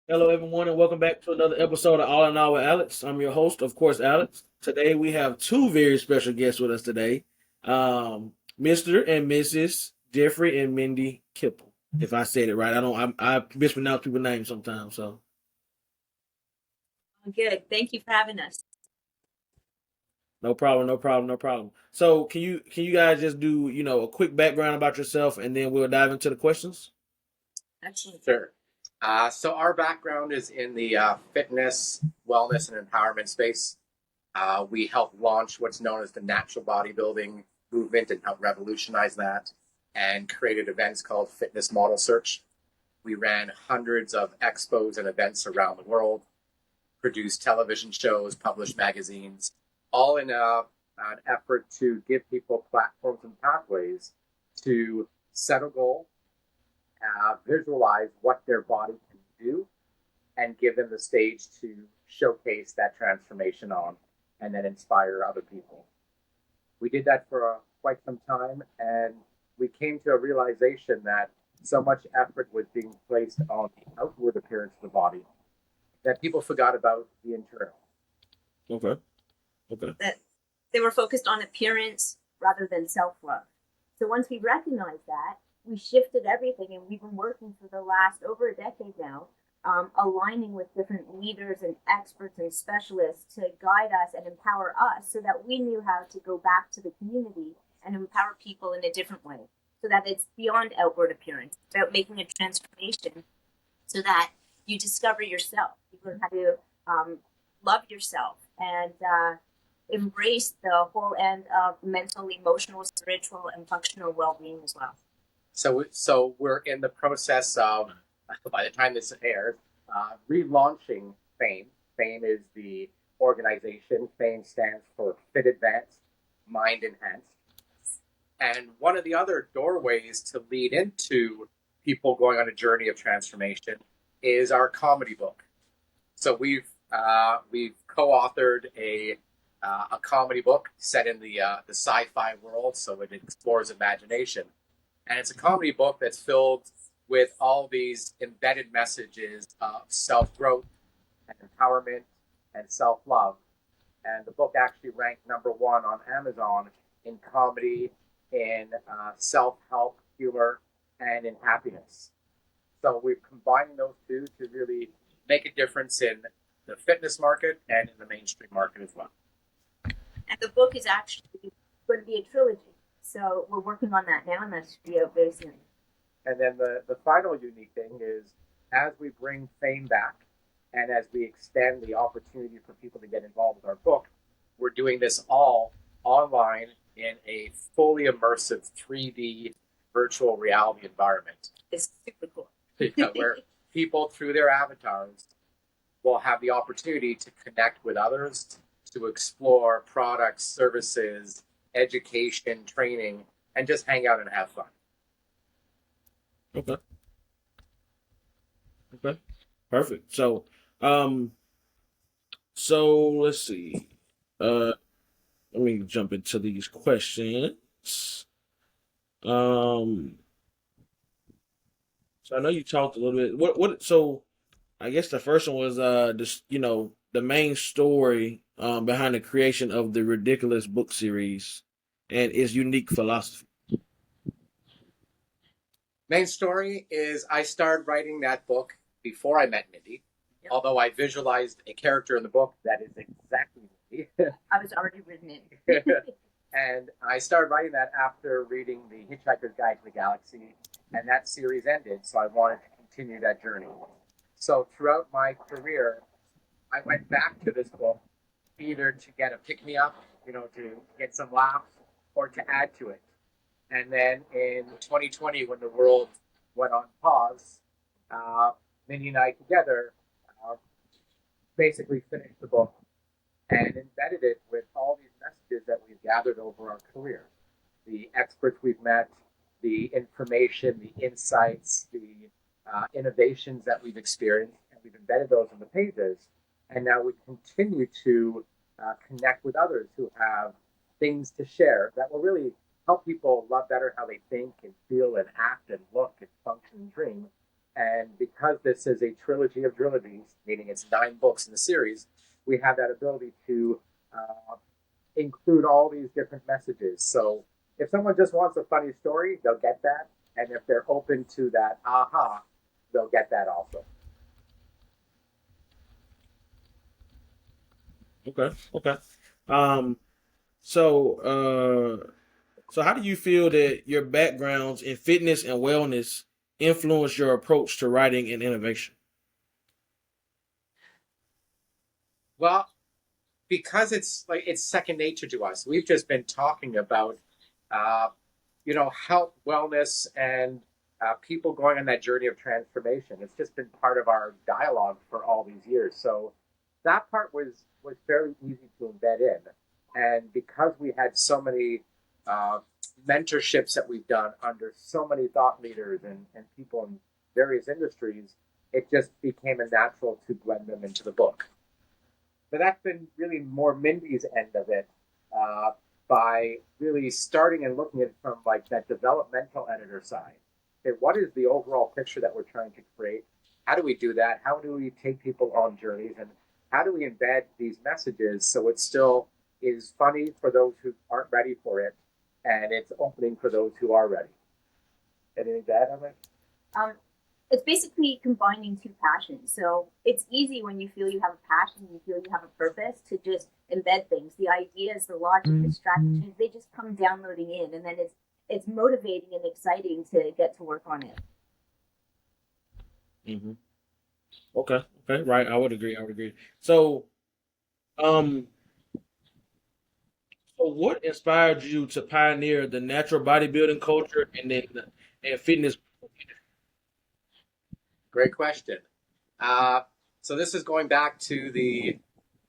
Hello, everyone, and welcome back to another episode of All in All with Alex. I'm your host, of course, Alex. Today we have two very special guests with us today, Mr. and Mrs. Jeffrey and Mindy Kippel. If I said it right, I mispronounce people's names sometimes. So Good. Thank you for having us. no problem, no problem, no problem. So can you guys just do a quick background about yourself, and then we'll dive into the questions. Excellent. Sure. So our background is in the fitness, wellness, and empowerment space. We helped launch what's known as the natural bodybuilding movement and helped revolutionize that and created events called Fitness Model Search. We ran hundreds of expos and events around the world, produced television shows, published magazines, all in an effort to give people platforms and pathways to set a goal, visualize what their body can do, and give them the stage to showcase that transformation on and then inspire other people. We did that for quite some time, and we came to a realization that so much effort was being placed on the outward appearance of the body that people forgot about the internal. Okay. Okay. That they were focused on appearance rather than self-love. So once we recognized that, we shifted everything, and we've been working for the last over a decade now, aligning with different leaders and experts and specialists to guide us and empower us so that we knew how to go back to the community and empower people in a different way so that it's beyond outward appearance, it's about making a transformation so that you discover yourself. You learn how to love yourself and embrace the whole end of mental, emotional, spiritual, and functional well-being as well. So we're in the process of, by the time this airs, relaunching FAME. FAME is the organization. FAME stands for Fit Advanced, Mind Enhanced. And one of the other doorways to lead into people going on a journey of transformation is our comedy book. So we've co-authored a comedy book set in the sci-fi world, so it explores imagination, and it's a comedy book that's filled with all these embedded messages of self-growth and empowerment and self-love. And the book actually ranked number one on Amazon in comedy, in self-help, humor, and in happiness. So we're combining those two to really make a difference in the fitness market and in the mainstream market as well. And the book is actually going to be a trilogy. So we're working on that now, and that should be out very soon. And then the final unique thing is as we bring fame back and as we extend the opportunity for people to get involved with our book, we're doing this all online in a fully immersive 3D virtual reality environment. It's super cool. Where people, through their avatars, will have the opportunity to connect with others, to explore products, services, education, training, and just hang out and have fun. Okay. Okay. Perfect. So let's see. Uh, Let me jump into these questions. Um, so I know you talked a little bit. So I guess the first one was just the main story behind the creation of the ridiculous book series and its unique philosophy. Main story is I started writing that book before I met Mindy, Yep. although I visualized a character in the book that is exactly Mindy. I was already written in. And I started writing that after reading The Hitchhiker's Guide to the Galaxy, and that series ended, so I wanted to continue that journey. So throughout my career, I went back to this book either to get a pick me up, to get some laughs, or to add to it. And then in 2020, when the world went on pause, uh, Minnie and I together uh, basically finished the book and embedded it with all these messages that we've gathered over our career. The experts we've met, the information, the insights, the innovations that we've experienced, and we've embedded those in the pages. And now we continue to connect with others who have things to share that will really help people love better how they think and feel and act and look and function and dream. And because this is a trilogy of trilogies, meaning it's 9 books in the series, we have that ability to include all these different messages. So if someone just wants a funny story, they'll get that. And if they're open to that aha, they'll get that also. Okay. Okay. Um. So how do you feel that your backgrounds in fitness and wellness influence your approach to writing and innovation? Well, because it's second nature to us. We've just been talking about, uh, health, wellness, and people going on that journey of transformation. It's just been part of our dialogue for all these years. So that part was fairly easy to embed in, and because we had so many uh, mentorships that we've done under so many thought leaders and people in various industries, it just became a natural to blend them into the book. But that's been really more Mindy's end of it, uh, by really starting and looking at it from like that developmental editor side. Okay, what is the overall picture that we're trying to create? How do we do that? How do we take people on journeys? And how do we embed these messages so it still is funny for those who aren't ready for it and it's opening for those who are ready? Anything to add on that? Um, it's basically combining two passions. So it's easy when you feel you have a passion, you feel you have a purpose to just embed things. The ideas, the logic, the strategies, they just come downloading in, and then it's motivating and exciting to get to work on it. Mm-hmm. Okay. Okay. Right. I would agree. I would agree. So, um, so what inspired you to pioneer the natural bodybuilding culture and fitness? Great question. Uh, so this is going back to the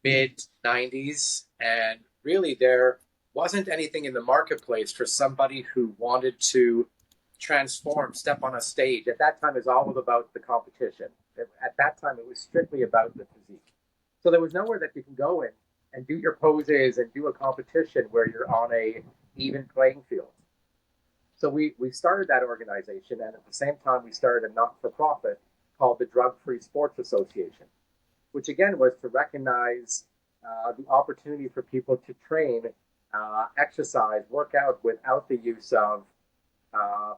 mid 90s, and really there wasn't anything in the marketplace for somebody who wanted to transform, step on a stage. At that time, it was all about the competition. At that time, it was strictly about the physique. So there was nowhere that you can go in and do your poses and do a competition where you're on a even playing field. So we started that organization, and at the same time, we started a not for profit called the Drug Free Sports Association, which again was to recognize the opportunity for people to train, exercise, work out without the use of uh,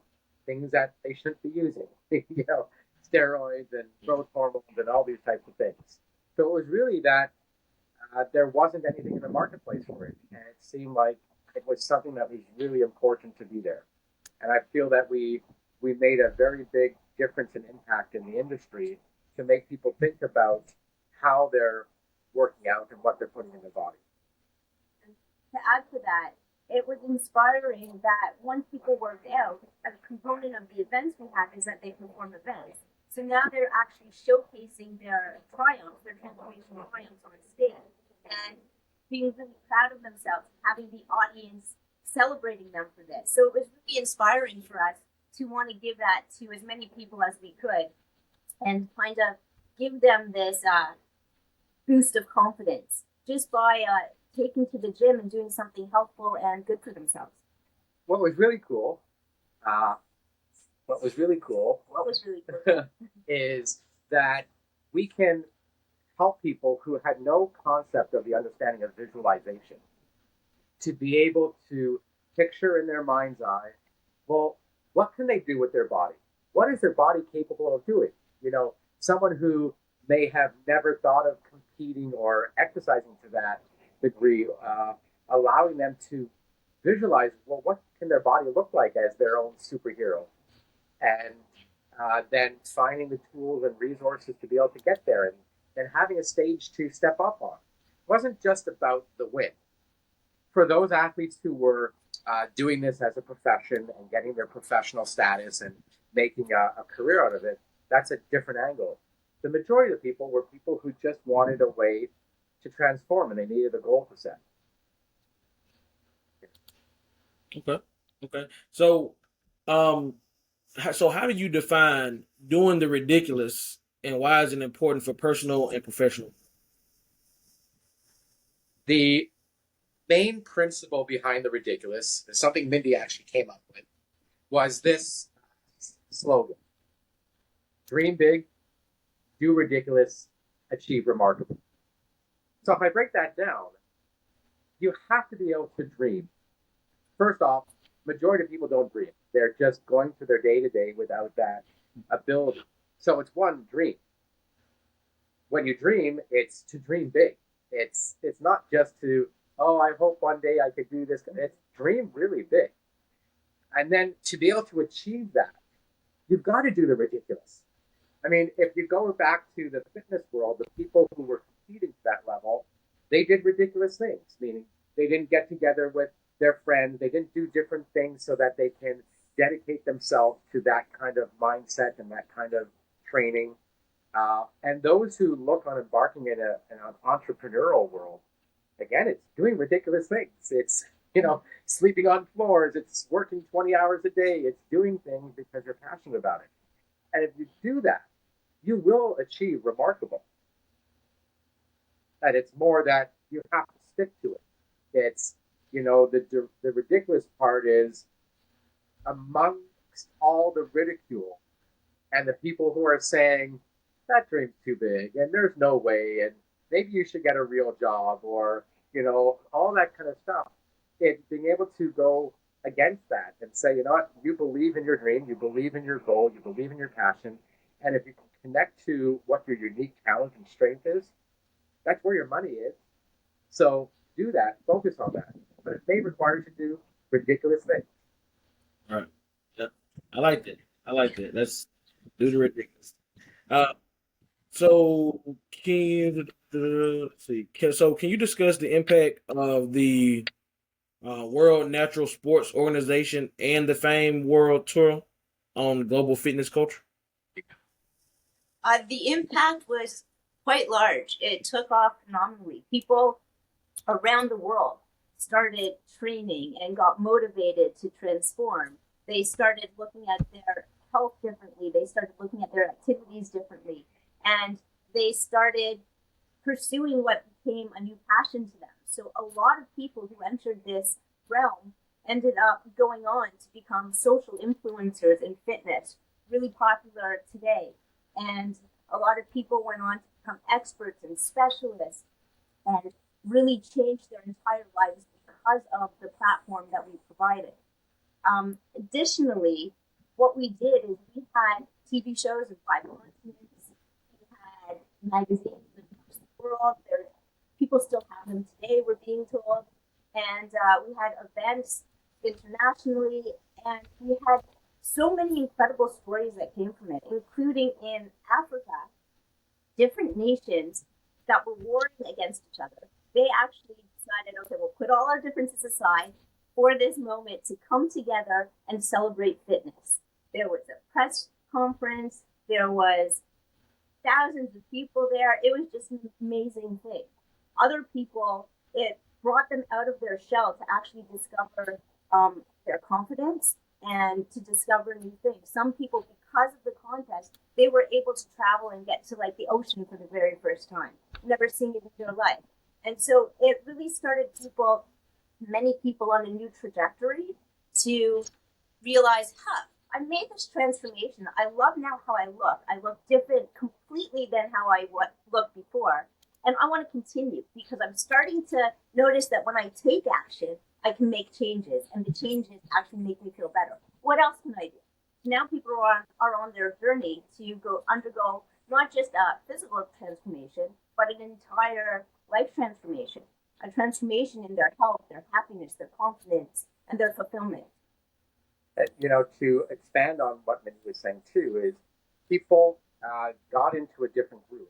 things that they shouldn't be using, steroids and growth hormones and all these types of things. So it was really that there wasn't anything in the marketplace for it, and it seemed like it was something that was really important to be there. And I feel that we made a very big difference and impact in the industry to make people think about how they're working out and what they're putting in their body. To add to that, it was inspiring that once people worked out, a component of the events we had is that they perform events. So now they're actually showcasing their triumphs, their transformational triumphs on stage, and being really proud of themselves, having the audience celebrating them for this. So it was really inspiring for us to want to give that to as many people as we could and kind of give them this boost of confidence just by taking to the gym and doing something helpful and good for themselves. What was really cool, uh, what was really cool What was really cool is that we can help people who had no concept of the understanding of visualization to be able to picture in their mind's eye, well, what can they do with their body? What is their body capable of doing? Someone who may have never thought of competing or exercising to that degree, allowing them to visualize, well, what can their body look like as their own superhero? And then finding the tools and resources to be able to get there and having a stage to step up on. It wasn't just about the win. For those athletes who were doing this as a profession and getting their professional status and making a career out of it, that's a different angle. The majority of the people were people who just wanted a way to transform and they needed a goal to set. Okay. Okay. Um, so how do you define doing the ridiculous, and why is it important for personal and professional? The main principle behind the ridiculous, something Mindy actually came up with, was this slogan: Dream big, do ridiculous, achieve remarkable. So if I break that down, you have to be able to dream. First off, majority of people don't dream. They're just going through their day to day without that ability. So it's one, dream. When you dream, it's to dream big. It's not just to, oh, I hope one day I could do this. It's dream really big. And then to be able to achieve that, you've got to do the ridiculous. I mean, if you go back to the fitness world, the people who were competing to that level, they did ridiculous things, meaning they didn't get together with their friends, they didn't do different things so that they can dedicate themselves to that kind of mindset and that kind of training. And those who look on embarking in an entrepreneurial world, again, it's doing ridiculous things. It's, sleeping on floors, it's working 20 hours a day, it's doing things because you're passionate about it. And if you do that, you will achieve remarkable. And it's more that you have to stick to it. It's, the ridiculous part is amongst all the ridicule and the people who are saying, that dream's too big and there's no way and maybe you should get a real job or, all that kind of stuff. It's being able to go against that and say, you know what, you believe in your dream, you believe in your goal, you believe in your passion. And if you can connect to what your unique talent and strength is, that's where your money is. So do that, focus on that. But it may require you to do ridiculous things. Right. Yeah. I like that. I like that. Let's do the ridiculous. Uh, so can you let's see? Can you discuss the impact of the World Natural Sports Organization and the Fame World Tour on global fitness culture? The impact was quite large. It took off phenomenally. People around the world started training and got motivated to transform. They started looking at their health differently. They started looking at their activities differently. And they started pursuing what became a new passion to them. So a lot of people who entered this realm ended up going on to become social influencers in fitness, really popular today. And a lot of people went on to become experts and specialists and really changed their entire lives because of the platform that we provided. Additionally, what we did is we had TV shows in 5 continents, we had magazines across the world. People still have them today, we're being told. And we had events internationally, and we had so many incredible stories that came from it, including in Africa, different nations that were warring against each other. They actually decided, okay, we'll put all our differences aside for this moment to come together and celebrate fitness. There was a press conference, there was thousands of people there. It was just an amazing thing. Other people, it brought them out of their shell to actually discover their confidence and to discover new things. Some people, because of the contest, they were able to travel and get to like the ocean for the very first time, never seen it in their life. And so it really started many people on a new trajectory to realize, I made this transformation. I love now how I look. I look different completely than how I looked before. And I want to continue because I'm starting to notice that when I take action, I can make changes, and the changes actually make me feel better. What else can I do? Now people are on their journey to undergo not just a physical transformation, but an entire life transformation, a transformation in their health, their happiness, their confidence, and their fulfillment. To expand on what Mindy was saying too, is people got into a different groove.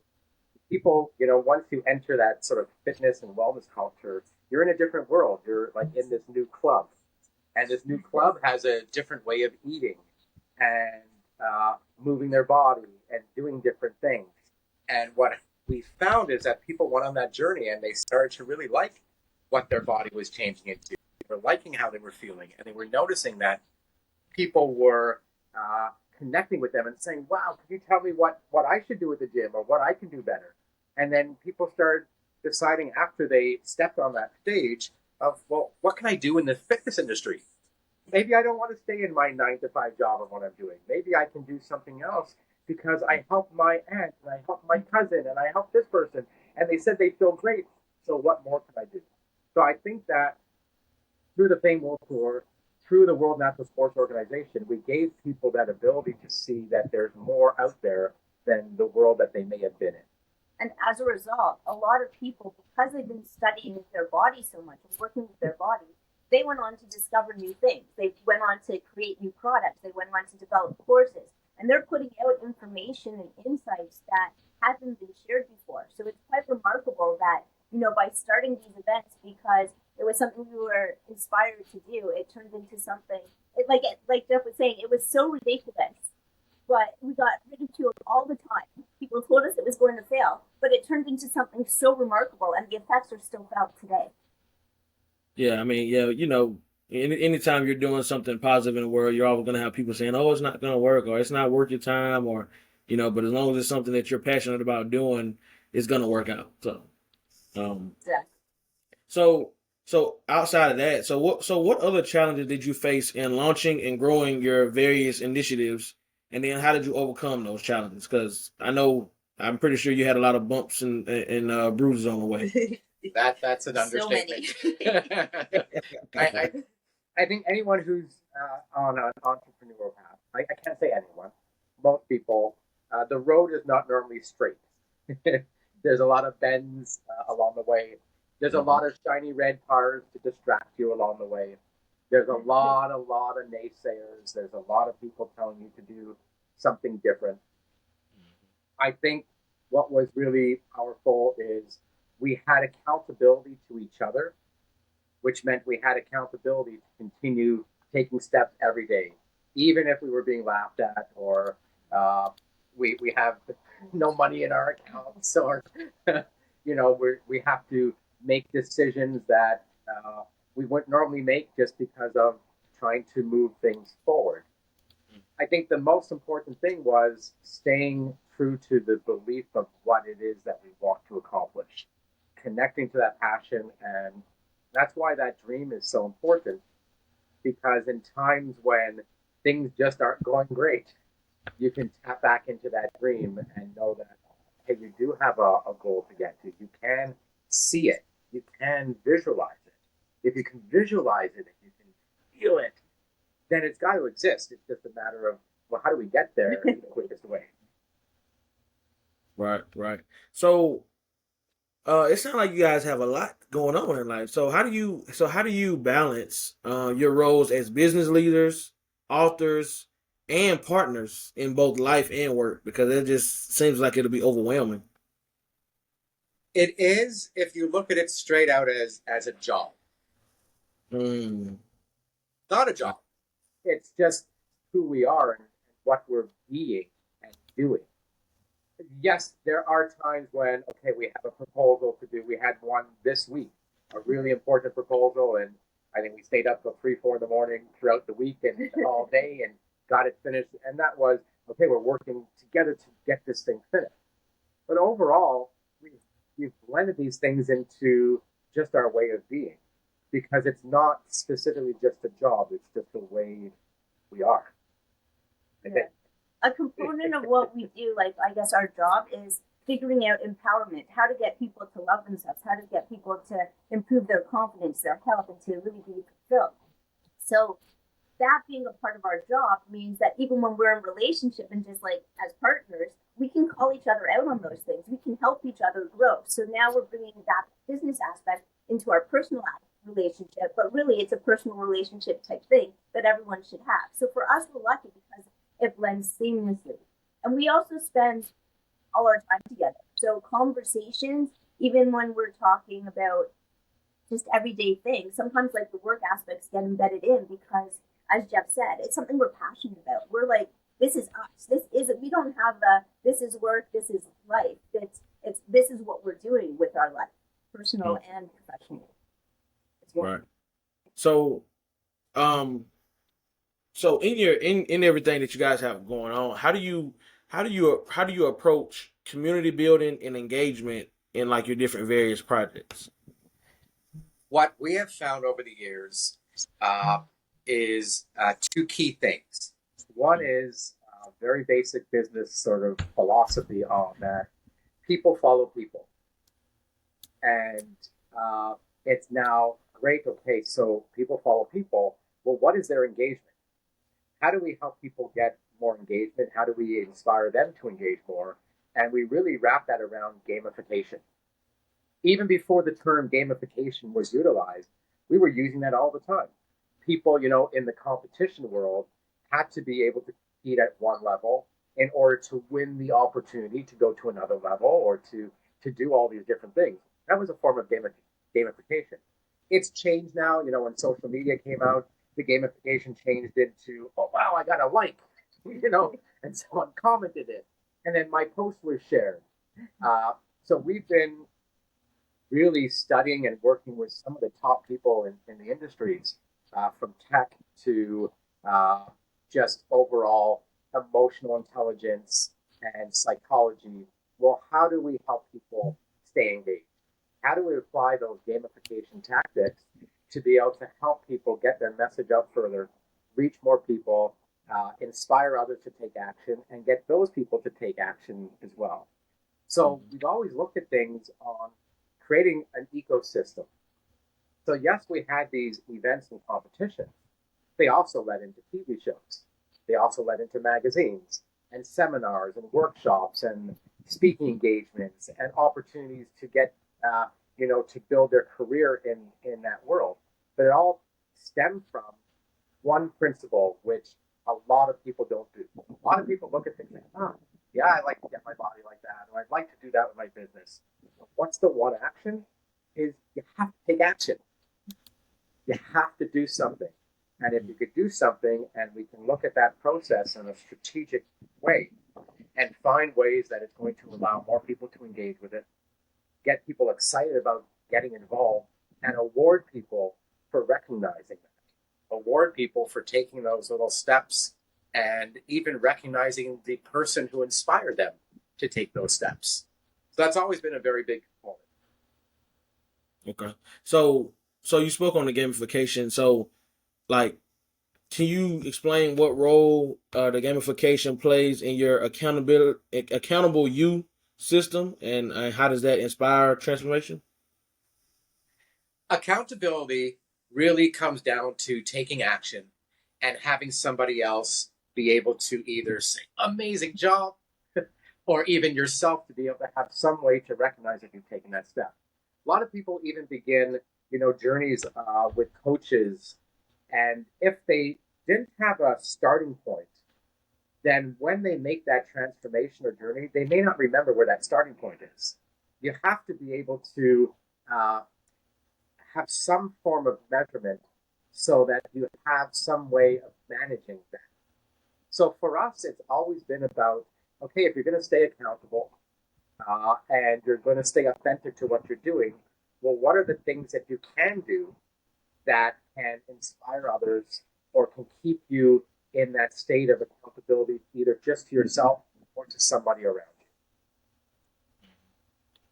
People, once you enter that sort of fitness and wellness culture, you're in a different world. You're like in this new club. And this new club has a different way of eating and moving their body and doing different things. And what we found is that people went on that journey and they started to really like what their body was changing into. They were liking how they were feeling. And they were noticing that people were connecting with them and saying, wow, can you tell me what I should do at the gym or what I can do better? And then people started deciding after they stepped on that stage of, well, what can I do in the fitness industry? Maybe I don't want to stay in my 9-to-5 job of what I'm doing. Maybe I can do something else because I helped my aunt and I helped my cousin and I helped this person and they said they feel great. So what more can I do? So I think that through the Fame World Tour, through the World Natural Sports Organization, we gave people that ability to see that there's more out there than the world that they may have been in. And as a result, a lot of people, because they've been studying their body so much and working with their body, they went on to discover new things. They went on to create new products. They went on to develop courses. And they're putting out information and insights that haven't been shared before. So it's quite remarkable that, by starting these events, because it was something we were inspired to do, it turned into something, like Jeff was saying, it was so ridiculous, but we got ridiculed all the time. People told us it was going to fail, but it turned into something so remarkable, and the effects are still felt today. Yeah, I mean, yeah, anytime you're doing something positive in the world, you're always going to have people saying, "Oh, it's not going to work," or "It's not worth your time," or But as long as it's something that you're passionate about doing, it's going to work out. So, Yeah. so, so outside of that, so what other challenges did you face in launching and growing your various initiatives, and then how did you overcome those challenges? Because I'm pretty sure you had a lot of bumps and bruises on the way. That's an So many. understatement. I, I think anyone who's on an entrepreneurial path, I can't say anyone, most people, the road is not normally straight. There's a lot of bends along the way. There's a lot of shiny red cars to distract you along the way. There's a lot of naysayers. There's a lot of people telling you to do something different. I think what was really powerful is we had accountability to each other, which meant we had accountability to continue taking steps every day, even if we were being laughed at or we have no money in our accounts or we have to make decisions that we wouldn't normally make just because of trying to move things forward. I think the most important thing was staying true to the belief of what it is that we want to accomplish, connecting to that passion. And that's why that dream is so important, because in times when things just aren't going great, you can tap back into that dream and know that, hey, you do have a goal to get to. You can see it. You can visualize it. If you can visualize it, if you can feel it, then it's got to exist. It's just a matter of, well, how do we get there in the quickest way? Right, right. So, it sounds like you guys have a lot going on in life. So how do you balance your roles as business leaders, authors, and partners in both life and work? Because it just seems like it'll be overwhelming. It is if you look at it straight out as a job. Mm. Not a job. It's just who we are and what we're being and doing. Yes, there are times when, okay, we have a proposal to do. We had one this week, a really important proposal, and I think we stayed up till 3, 4 in the morning throughout the week and all day and got it finished. And that was, okay, we're working together to get this thing finished. But overall, we've blended these things into just our way of being, because it's not specifically just a job, it's just the way we are. I think. A component of what we do, like I guess our job, is figuring out empowerment, how to get people to love themselves, how to get people to improve their confidence, their health, and to really be fulfilled. So that being a part of our job means that even when we're in relationship and just like as partners, we can call each other out on those things. We can help each other grow. So now we're bringing that business aspect into our personal relationship, but really it's a personal relationship type thing that everyone should have. So for us, we're lucky because it blends seamlessly. And we also spend all our time together. So conversations, even when we're talking about just everyday things, sometimes like the work aspects get embedded in because, as Jeff said, it's something we're passionate about. We're like, this is us. We don't have this is work, this is life. This is what we're doing with our life, personal and professional. Right. So, um, so in everything that you guys have going on, how do you approach community building and engagement in like your different various projects? What we have found over the years is two key things. One is very basic business sort of philosophy on that people follow people. And it's now great. Okay, so people follow people. Well, what is their engagement? How do we help people get more engagement? How do we inspire them to engage more? And we really wrap that around gamification. Even before the term gamification was utilized, we were using that all the time. People, in the competition world had to be able to compete at one level in order to win the opportunity to go to another level or to do all these different things. That was a form of gamification. It's changed now, when social media came out, the gamification changed into, oh, wow, I got a like, and someone commented it. And then my post was shared. So we've been really studying and working with some of the top people in the industries, from tech to just overall emotional intelligence and psychology. Well, how do we help people stay engaged? How do we apply those gamification tactics to be able to help people get their message out further, reach more people, inspire others to take action, and get those people to take action as well? So we've always looked at things on creating an ecosystem. So yes, we had these events and competitions. They also led into TV shows. They also led into magazines and seminars and workshops and speaking engagements and opportunities to get, to build their career in that world. But it all stemmed from one principle, which a lot of people don't do. A lot of people look at things like, yeah, I like to get my body like that, or I'd like to do that with my business. What's the one action? Is you have to take action. You have to do something. And if you could do something, and we can look at that process in a strategic way and find ways that it's going to allow more people to engage with it, get people excited about getting involved, and award people for recognizing that. Award people for taking those little steps and even recognizing the person who inspired them to take those steps. So that's always been a very big component. Okay. So you spoke on the gamification. So, like, can you explain what role the gamification plays in your accountable you system, and how does that inspire transformation? Accountability really comes down to taking action and having somebody else be able to either say, amazing job, or even yourself to be able to have some way to recognize if you've taken that step. A lot of people even begin, journeys with coaches, and if they didn't have a starting point, then when they make that transformation or journey, they may not remember where that starting point is. You have to be able to have some form of measurement so that you have some way of managing that. So for us, it's always been about, okay, if you're going to stay accountable and you're going to stay authentic to what you're doing, well, what are the things that you can do that can inspire others or can keep you in that state of accountability, either just to yourself or to somebody around you?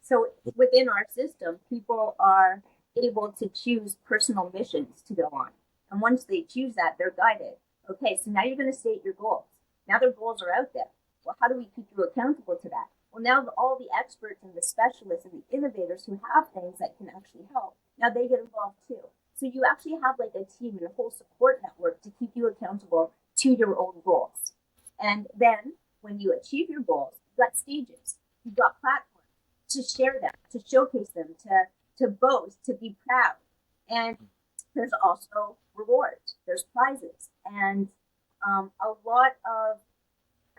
So within our system, people are able to choose personal missions to go on. And once they choose that, they're guided. Okay, so now you're going to state your goals. Now their goals are out there. Well, how do we keep you accountable to that? Well, now all the experts and the specialists and the innovators who have things that can actually help, now they get involved too. So you actually have like a team and a whole support network to keep you accountable to your own goals. And then when you achieve your goals, you've got stages, you've got platforms to share them, to showcase them, to boast, to be proud. And there's also rewards, there's prizes, and a lot of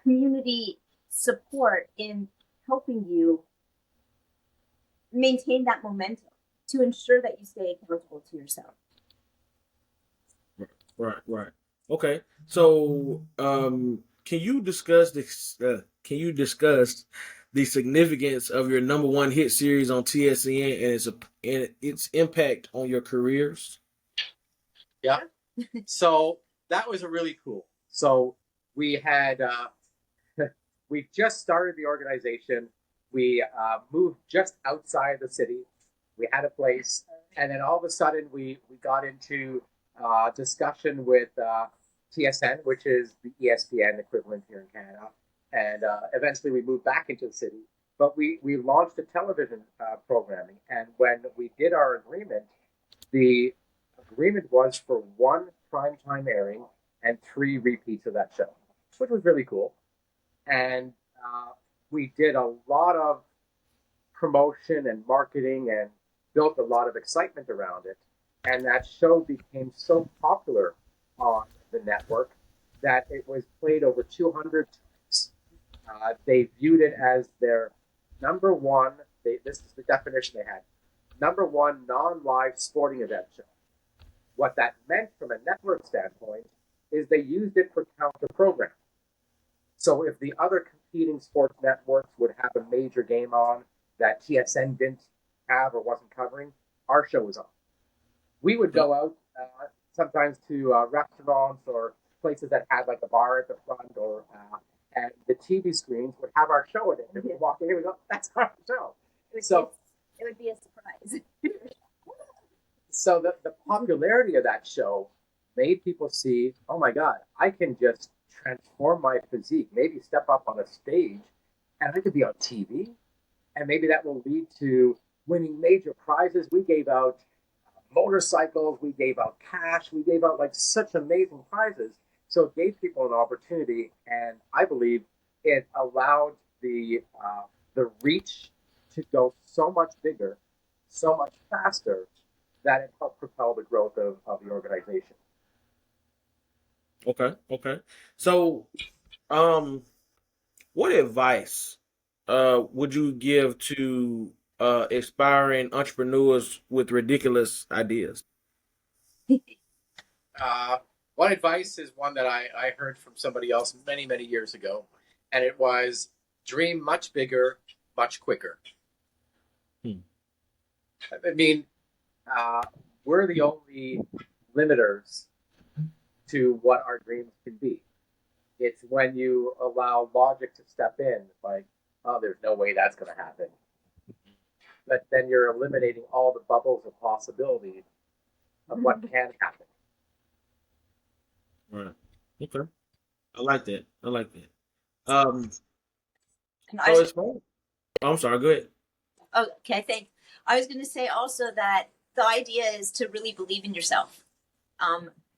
community support in helping you maintain that momentum to ensure that you stay accountable to yourself. Right. Okay. So, can you discuss this? Can you discuss the significance of your number one hit series on TSN and its impact on your careers? Yeah. So that was a really cool. So we had we just started the organization. We moved just outside the city. We had a place, and then all of a sudden we got into discussion with TSN, which is the ESPN equivalent here in Canada. And eventually we moved back into the city. But we launched a television programming. And when we did our agreement, the agreement was for one primetime airing and 3 repeats of that show, which was really cool. And we did a lot of promotion and marketing and built a lot of excitement around it. And that show became so popular on the network that it was played over 200 times. They viewed it as their number one, this is the definition they had, number one non-live sporting event show. What that meant from a network standpoint is they used it for counter programming. So if the other competing sports networks would have a major game on that TSN didn't have or wasn't covering, our show was on. We would go out sometimes to restaurants or places that had like a bar at the front, or and the TV screens would have our show in it. And we'd walk in, here we go, that's our show. It would be a surprise. So the popularity of that show made people see, oh my God, I can just transform my physique, maybe step up on a stage, and I could be on TV, and maybe that will lead to winning major prizes. We gave out motorcycles, we gave out cash, we gave out like such amazing prizes. So it gave people an opportunity, and I believe it allowed the reach to go so much bigger, so much faster, that it helped propel the growth of the organization. Okay. So, what advice would you give to aspiring entrepreneurs with ridiculous ideas? One advice is one that I heard from somebody else many, many years ago, and it was dream much bigger, much quicker. I mean, we're the only limiters to what our dreams can be. It's when you allow logic to step in, like, oh, there's no way that's going to happen. But then you're eliminating all the bubbles of possibility of what can happen. Right. Okay. I like that. Um. And So it's fun. I'm sorry. Go ahead. okay, I think I was going to say also that the idea is to really believe in yourself.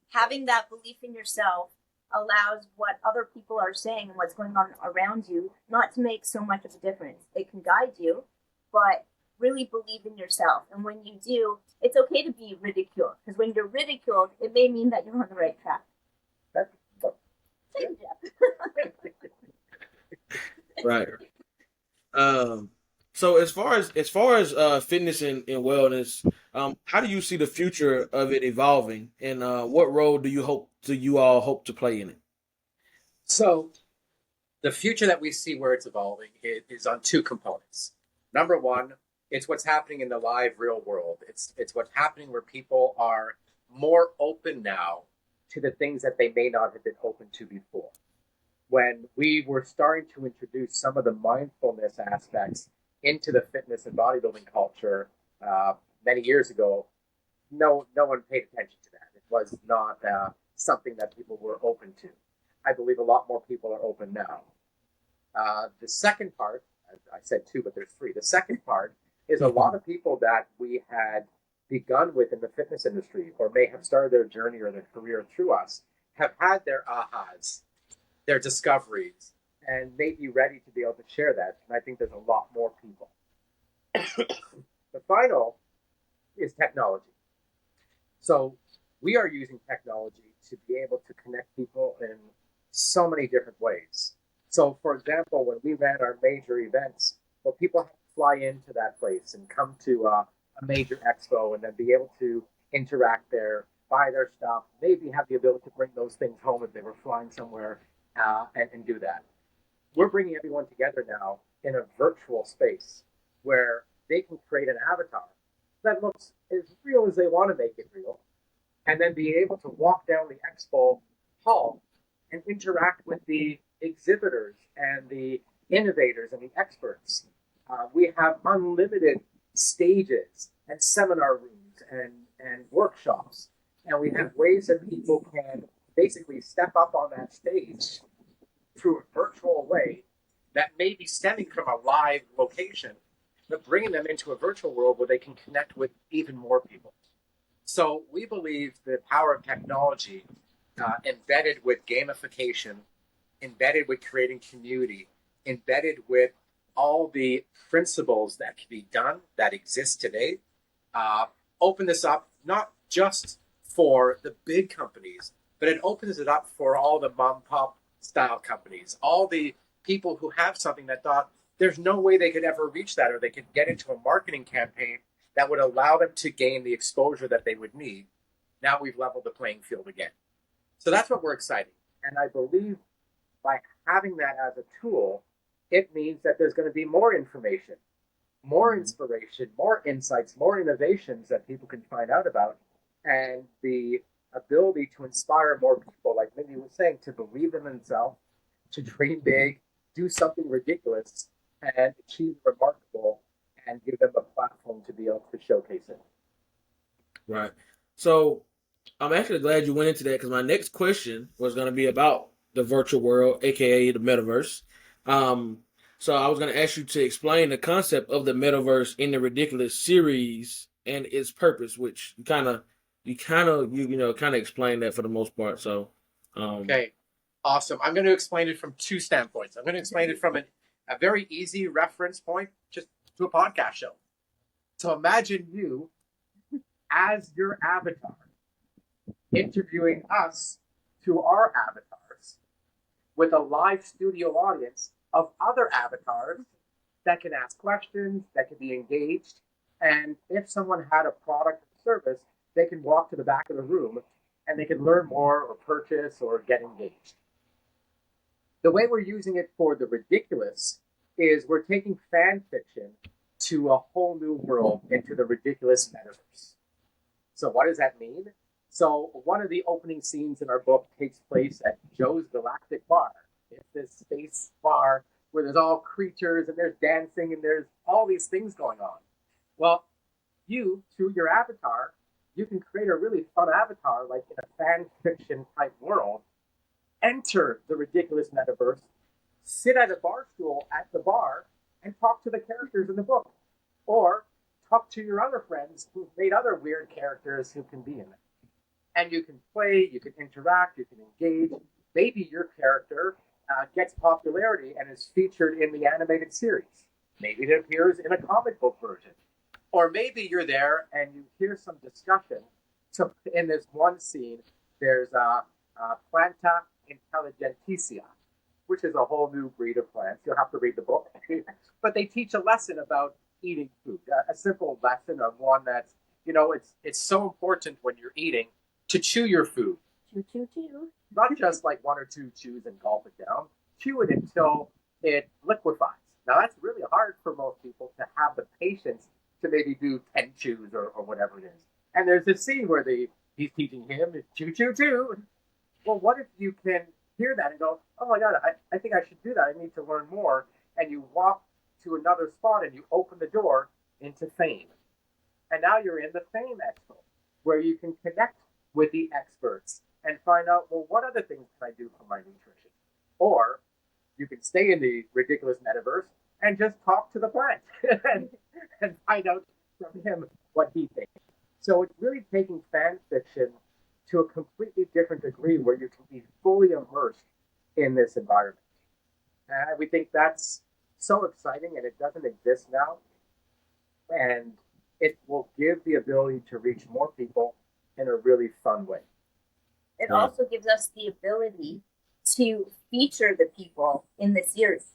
Having that belief in yourself allows what other people are saying and what's going on around you not to make so much of a difference. It can guide you, but really believe in yourself. And when you do, it's okay to be ridiculed, because when you're ridiculed, it may mean that you're on the right track. Thank you, Jeff. Right. So as far as fitness and wellness, how do you see the future of it evolving, and what role do you all hope to play in it? So the future that we see where it's evolving is on 2 components. Number one, it's what's happening in the live real world. It's what's happening where people are more open now to the things that they may not have been open to before. When we were starting to introduce some of the mindfulness aspects into the fitness and bodybuilding culture many years ago, no one paid attention to that. It was not something that people were open to. I believe a lot more people are open now. The second part, I said 2, but there's 3. The second part is a lot of people that we had begun with in the fitness industry, or may have started their journey or their career through us, have had their ahas, their discoveries, and may be ready to be able to share that. And I think there's a lot more people. The final is technology. So we are using technology to be able to connect people in so many different ways. So, for example, when we ran our major events, well, people have to fly into that place and come to a major expo and then be able to interact there, buy their stuff, maybe have the ability to bring those things home if they were flying somewhere, and do that. We're bringing everyone together now in a virtual space where they can create an avatar that looks as real as they want to make it real, and then be able to walk down the expo hall and interact with the exhibitors and the innovators and the experts. We have unlimited stages and seminar rooms and workshops, and we have ways that people can basically step up on that stage through a virtual way that may be stemming from a live location, but bringing them into a virtual world where they can connect with even more people. So we believe the power of technology embedded with gamification, embedded with creating community, embedded with all the principles that can be done that exist today, uh, open this up not just for the big companies, but it opens it up for all the mom pop style companies, all the people who have something that thought there's no way they could ever reach that or they could get into a marketing campaign that would allow them to gain the exposure that they would need. Now we've leveled the playing field again. So that's what we're excited. And I believe by having that as a tool, it means that there's going to be more information, more inspiration, more insights, more innovations that people can find out about, and the ability to inspire more people, like Mindy was saying, to believe in themselves, to dream big, do something ridiculous, and achieve remarkable, and give them a platform to be able to showcase it. Right. So I'm actually glad you went into that because my next question was going to be about the virtual world, aka the metaverse. Um, so I was going to ask you to explain the concept of the metaverse in the Ridiculous series and its purpose, which you kind of explained that for the most part. So, Okay, awesome. I'm going to explain it from two standpoints. I'm going to explain it from a very easy reference point, just to a podcast show. So imagine you as your avatar interviewing us to our avatars with a live studio audience of other avatars that can ask questions, that can be engaged. And if someone had a product or service, they can walk to the back of the room and they can learn more or purchase or get engaged. The way we're using it for the ridiculous is we're taking fan fiction to a whole new world, into the ridiculous metaverse. So what does that mean? So one of the opening scenes in our book takes place at Joe's Galactic Bar. It's this space bar where there's all creatures and there's dancing and there's all these things going on. Well, you, through your avatar, you can create a really fun avatar, like in a fan fiction type world, enter the ridiculous metaverse, sit at a bar stool at the bar, and talk to the characters in the book. Or talk to your other friends who've made other weird characters who can be in it. And you can play, you can interact, you can engage. Maybe your character gets popularity and is featured in the animated series. Maybe it appears in a comic book version. Or maybe you're there and you hear some discussion. So in this one scene, there's a Planta intelligenticia, which is a whole new breed of plants. You'll have to read the book. But they teach a lesson about eating food, a simple lesson of one that's, it's so important when you're eating to chew your food. Choo, choo, choo. Not just like one or two chews and gulp it down. Chew it until it liquefies. Now that's really hard for most people to have the patience to maybe do 10 chews or whatever it is. And there's this scene where he's teaching him chew, chew, chew. Well, what if you can hear that and go, oh my God, I think I should do that. I need to learn more. And you walk to another spot and you open the door into fame. And now you're in the Fame Expo, where you can connect with the experts and find out, well, what other things can I do for my nutrition? Or you can stay in the ridiculous metaverse and just talk to the plant and find out from him what he thinks. So it's really taking fan fiction to a completely different degree where you can be fully immersed in this environment. And we think that's so exciting, and it doesn't exist now. And it will give the ability to reach more people in a really fun way. It also gives us the ability to feature the people in the series.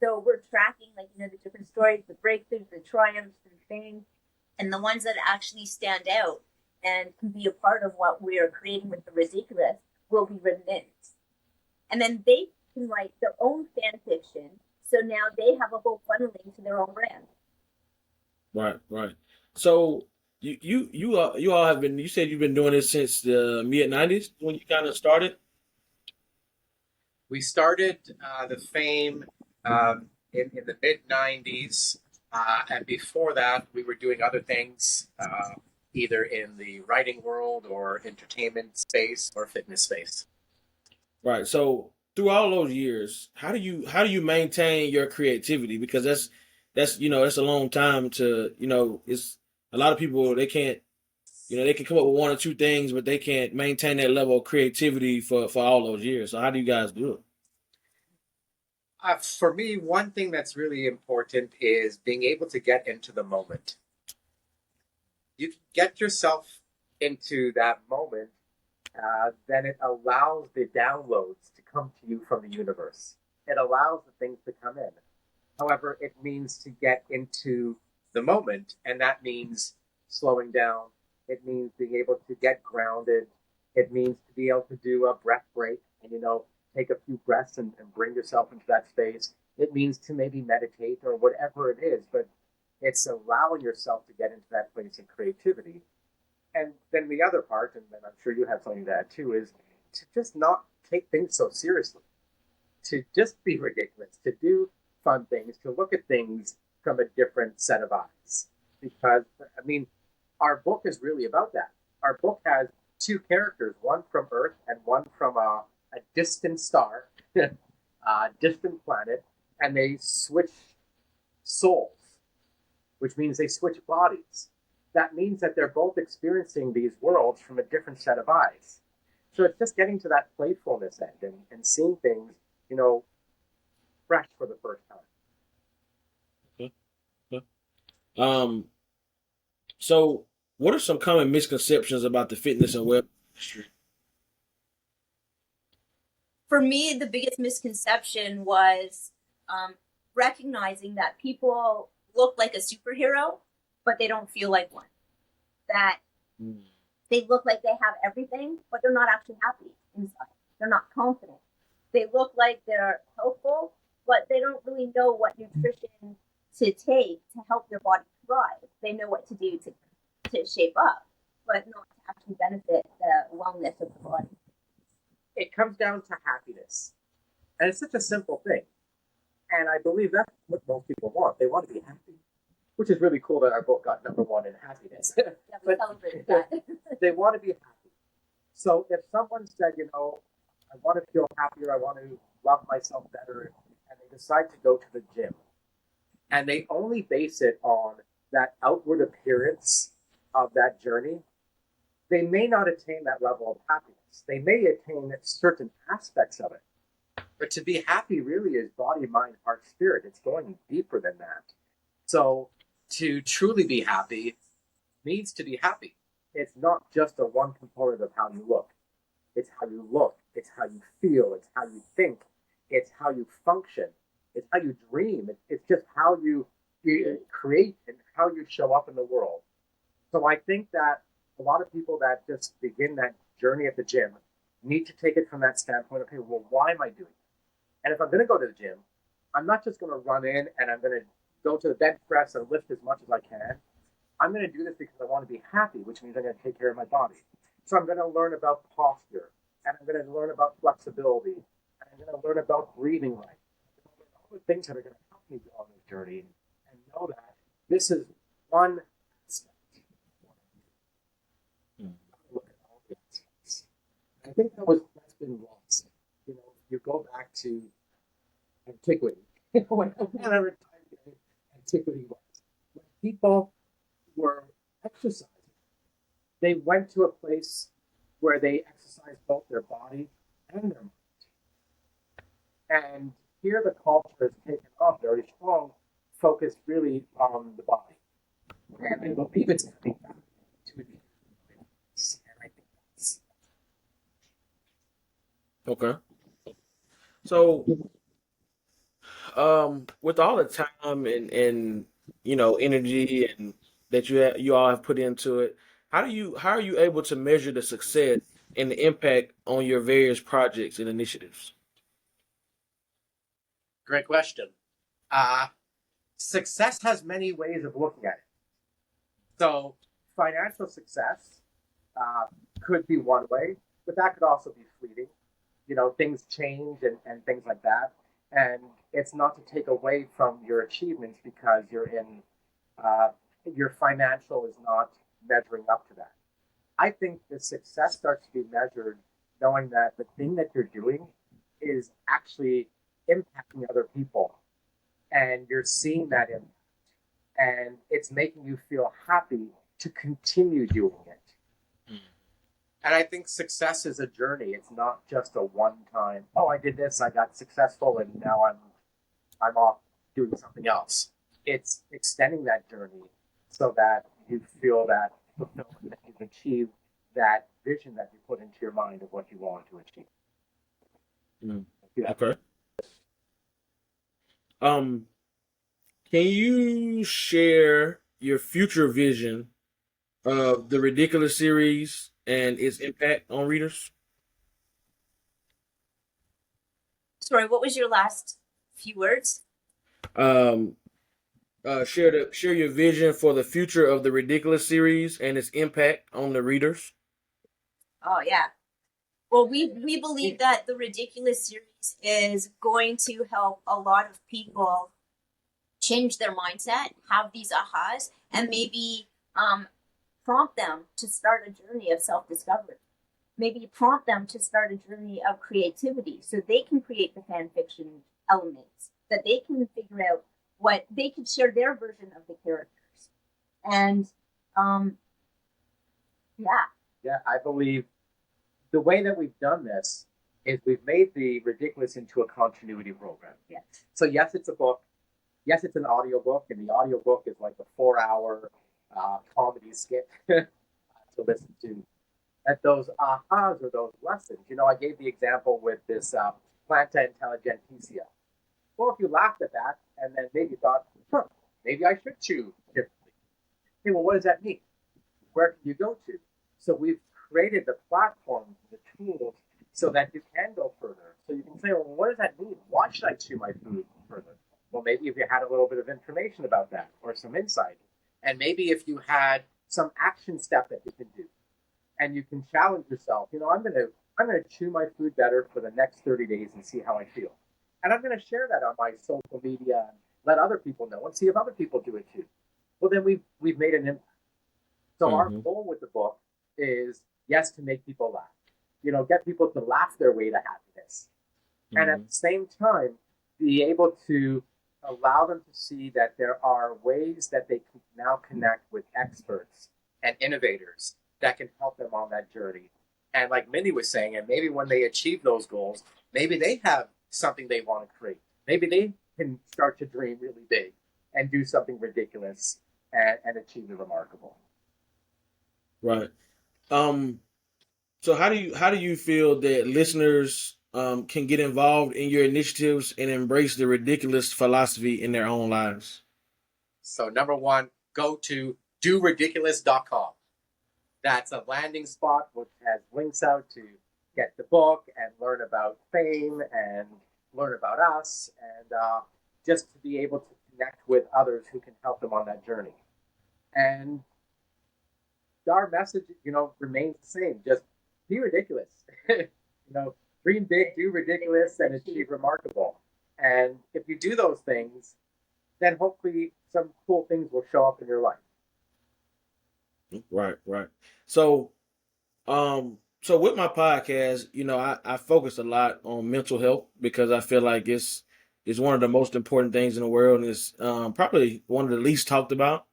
So we're tracking, the different stories, the breakthroughs, the triumphs, the things, and the ones that actually stand out and can be a part of what we are creating with the ridiculous will be written in. And then they can write their own fan fiction. So now they have a whole funneling to their own brand. right. So you all have been. You said you've been doing this since the mid '90s when you kind of started. We started the Fame in the mid 90s. And before that, we were doing other things, either in the writing world or entertainment space or fitness space. Right. So through all those years, how do you maintain your creativity? Because that's that's a long time to it's a lot of people they can't they can come up with one or two things, but they can't maintain that level of creativity for all those years. So how do you guys do it? For me, one thing that's really important is being able to get into the moment. You get yourself into that moment, then it allows the downloads to come to you from the universe. It allows the things to come in. However, it means to get into the moment, and that means slowing down. It means being able to get grounded. It means to be able to do a breath break and, take a few breaths and bring yourself into that space. It means to maybe meditate or whatever it is, but it's allowing yourself to get into that place of creativity. And then the other part, and then I'm sure you have something to add too, is to just not take things so seriously, to just be ridiculous, to do fun things, to look at things from a different set of eyes. Because, I mean, our book is really about that. Our book has two characters, one from Earth and one from a distant star, a distant planet, and they switch souls, which means they switch bodies. That means that they're both experiencing these worlds from a different set of eyes. So it's just getting to that playfulness end and seeing things, fresh for the first time. Okay. Okay. Um. So, what are some common misconceptions about the fitness and web industry? For me, the biggest misconception was um, recognizing that people look like a superhero, but they don't feel like one. That Mm. they look like they have everything, but they're not actually happy inside. They're not confident. They look like they're helpful, but they don't really know what nutrition to take to help their body thrive. They know what to do to shape up, but not to actually benefit the wellness of the body. It comes down to happiness. And it's such a simple thing. And I believe that's what most people want. They want to be happy, which is really cool that our book got number one in happiness. Yeah, we But celebrated that. they want to be happy. So if someone said, I want to feel happier, I want to love myself better, and they decide to go to the gym, and they only base it on that outward appearance of that journey, they may not attain that level of happiness. They may attain certain aspects of it. But to be happy really is body, mind, heart, spirit. It's going deeper than that. So to truly be happy needs to be happy. It's not just a one component of how you look. It's how you look. It's how you feel. It's how you think. It's how you function. It's how you dream. It's just how you create and how you show up in the world. So I think that a lot of people that just begin that journey at the gym need to take it from that standpoint. Okay, well, why am I doing it? And if I'm going to go to the gym, I'm not just going to run in and I'm going to go to the bench press and lift as much as I can. I'm going to do this because I want to be happy, which means I'm going to take care of my body. So I'm going to learn about posture, and I'm going to learn about flexibility, and I'm going to learn about breathing right. I'm going to learn all the things that are going to help me on this journey and know that this is one aspect. Look at all the aspects. I think that's been lost. You go back to antiquity, whatever time antiquity was, when people were exercising. They went to a place where they exercised both their body and their mind. And here the culture has taken off very strong, focused really on the body. And I believe it's coming back to it. And I think that's Okay. So, with all the time and energy and that you all have put into it, how are you able to measure the success and the impact on your various projects and initiatives? a great question. Uh, Success has many ways of looking at it. So financial success uh, could be one way, but that could also be fleeting. Things change and things like that. And it's not to take away from your achievements because uh, your financial is not measuring up to that. I think the success starts to be measured knowing that the thing that you're doing is actually impacting other people, and you're seeing that impact, and it's making you feel happy to continue doing it. Mm. And I think success is a journey. It's not just a one-time, oh, I did this, I got successful, and now I'm off doing something else. It's extending that journey so that you feel that fulfillment, that you've achieved that vision that you put into your mind of what you want to achieve. Mm. Okay. Um, can you share your future vision of the Ridiculous series and its impact on readers? Sorry, what was your last few words? Um, share your vision for the future of the Ridiculous series and its impact on the readers. Oh yeah. Well, we believe that the Ridiculous series is going to help a lot of people change their mindset, have these ahas, and maybe prompt them to start a journey of self-discovery. Maybe prompt them to start a journey of creativity so they can create the fan fiction elements, that they can figure out what they can share their version of the characters. And yeah. Yeah, I believe the way that we've done this is we've made the Ridiculous into a continuity program. Yes. So yes, it's a book. Yes, it's an audiobook, and the audiobook is like a 4-hour comedy skit to listen to. At those ahas or those lessons, I gave the example with this planta intelligentsia. Well, if you laughed at that and then maybe thought, maybe I should chew differently. Okay, well, what does that mean? Where can you go to? So we've created the platforms, the tools, so that you can go further. So you can say, well, what does that mean? Why should I chew my food further? Well, maybe if you had a little bit of information about that or some insight. And maybe if you had some action step that you can do. And you can challenge yourself, I'm gonna chew my food better for the next 30 days and see how I feel. And I'm gonna share that on my social media and let other people know and see if other people do it too. Well, then we've made an impact. So our goal with the book is, yes, to make people laugh. Get people to laugh their way to happiness. And at the same time, be able to allow them to see that there are ways that they can now connect with experts and innovators that can help them on that journey. And like Mindy was saying, and maybe when they achieve those goals, maybe they have something they want to create. Maybe they can start to dream really big and do something ridiculous and achieve the remarkable. Right. So how do you feel that listeners can get involved in your initiatives and embrace the ridiculous philosophy in their own lives? So number one, go to doridiculous.com. That's a landing spot which has links out to get the book and learn about fame and learn about us and just to be able to connect with others who can help them on that journey. And our message, remains the same. Just be ridiculous. Dream big, do ridiculous, and achieve remarkable. And if you do those things, then hopefully some cool things will show up in your life. Right. So with my podcast, I focus a lot on mental health because I feel like it's one of the most important things in the world, and it's probably one of the least talked about.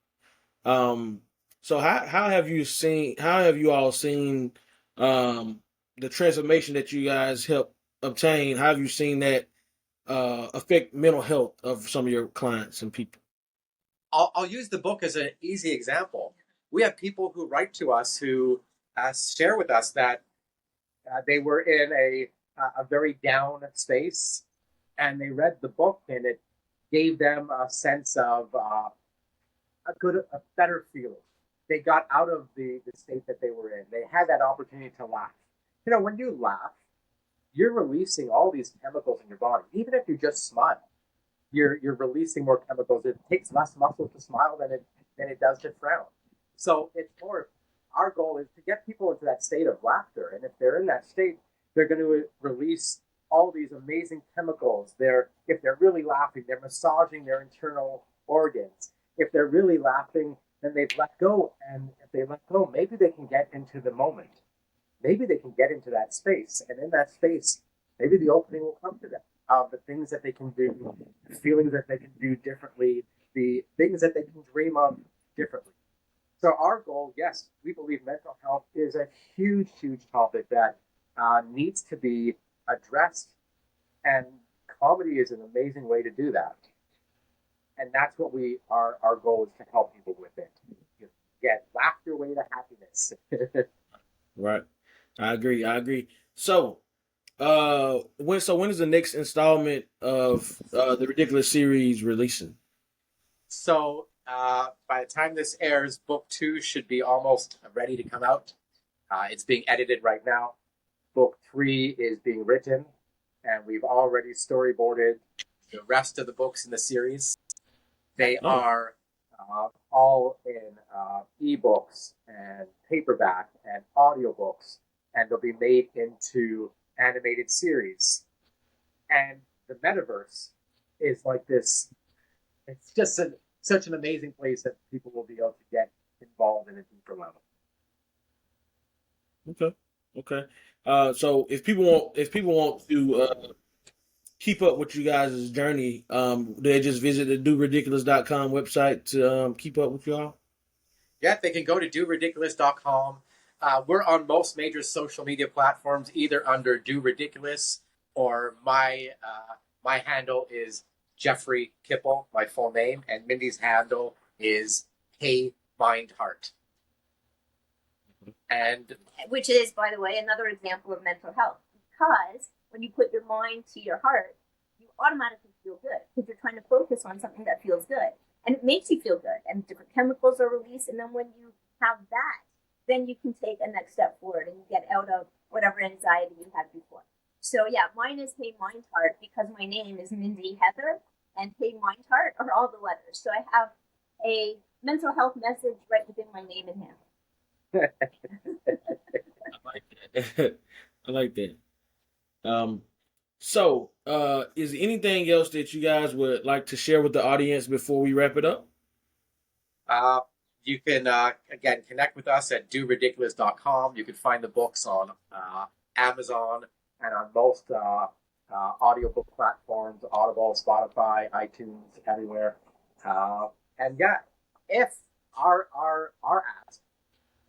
So how have you all seen the transformation that you guys help obtain? How have you seen that affect mental health of some of your clients and people? I'll use the book as an easy example. We have people who write to us who share with us that they were in a very down space, and they read the book, and it gave them a sense of a better feeling. They got out of the state that they were in. They had that opportunity to laugh. When you laugh, you're releasing all these chemicals in your body. Even if you just smile, you're releasing more chemicals. It takes less muscles to smile than it does to frown. So it's more, our goal is to get people into that state of laughter. And if they're in that state, they're going to release all these amazing chemicals. If they're really laughing, they're massaging their internal organs. If they're really laughing, then they've let go. And if they let go, maybe they can get into the moment. maybe they can get into that space. And in that space, maybe the opening will come to them. The things that they can do, the feelings that they can do differently, the things that they can dream of differently. So our goal, yes, we believe mental health is a huge, huge topic that needs to be addressed, and comedy is an amazing way to do that. And that's what our goal is to help people with it. Get laugh your way to happiness. Right. I agree. I agree. So, when is the next installment of the Ridiculous series releasing? So by the time this airs, book 2 should be almost ready to come out. It's being edited right now. Book 3 is being written, and we've already storyboarded the rest of the books in the series. They Oh, are all in ebooks and paperback and audiobooks, and they'll be made into animated series. And the metaverse is like this. It's just such an amazing place that people will be able to get involved in a deeper level. okay. Okay. So if people want to keep up with you guys' journey, they just visit the doridiculous.com website to keep up with y'all. Yeah, they can go to doridiculous.com. We're on most major social media platforms, either under Do Ridiculous, or my handle is Jeffrey Kippel, my full name, and Mindy's handle is Hey Mind Heart. And Which is, by the way, another example of mental health. Because when you put your mind to your heart, you automatically feel good because you're trying to focus on something that feels good. And it makes you feel good. And different chemicals are released. And then when you have that, then you can take a next step forward and you get out of whatever anxiety you had before. So, yeah, mine is Hey Mind Heart because my name is Mindy Heather. And Hey Mind Heart are all the letters. So I have a mental health message right within my name and handle. I like that. I like that. Um, is there anything else that you guys would like to share with the audience before we wrap it up? you can, again, connect with us at doridiculous.com. You can find the books on Amazon and on most audiobook platforms, Audible, Spotify, iTunes, everywhere. And yeah, if our ask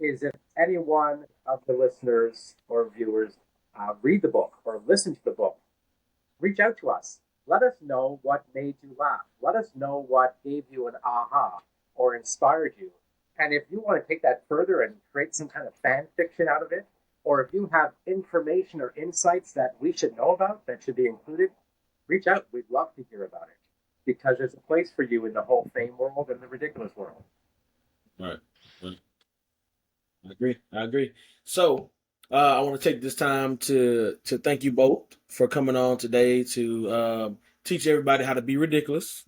is if any one of the listeners or viewers read the book or listen to the book, reach out to us. Let us know what made you laugh. Let us know what gave you an aha or inspired you. And if you want to take that further and create some kind of fan fiction out of it, or if you have information or insights that we should know about that should be included, reach out. We'd love to hear about it because there's a place for you in the whole fame world and the ridiculous world. Right. Right. I agree. I agree. So, I want to take this time to thank you both for coming on today to teach everybody how to be ridiculous.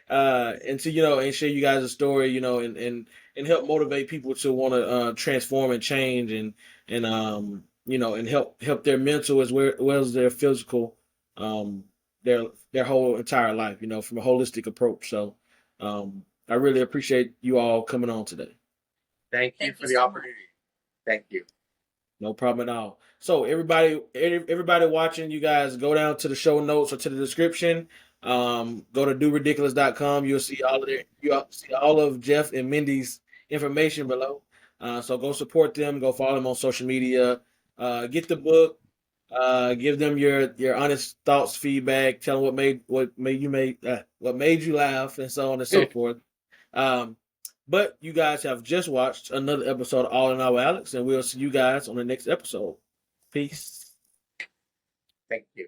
And to and share you guys a story, and help motivate people to want to transform and change and help their mental as well as their physical, um, their whole entire life, from a holistic approach. So, I really appreciate you all coming on today. Thank you for the opportunity. Thank you. No problem at all. So everybody watching, you guys go down to the show notes or to the description. Go to doridiculous.com. You'll see all of Jeff and Mindy's information below. So go support them. Go follow them on social media. Get the book. Give them your honest thoughts, feedback. Tell them what made you laugh, and so on and so forth. Um, but you guys have just watched another episode of All in All with Alex, and we'll see you guys on the next episode. Peace. Thank you.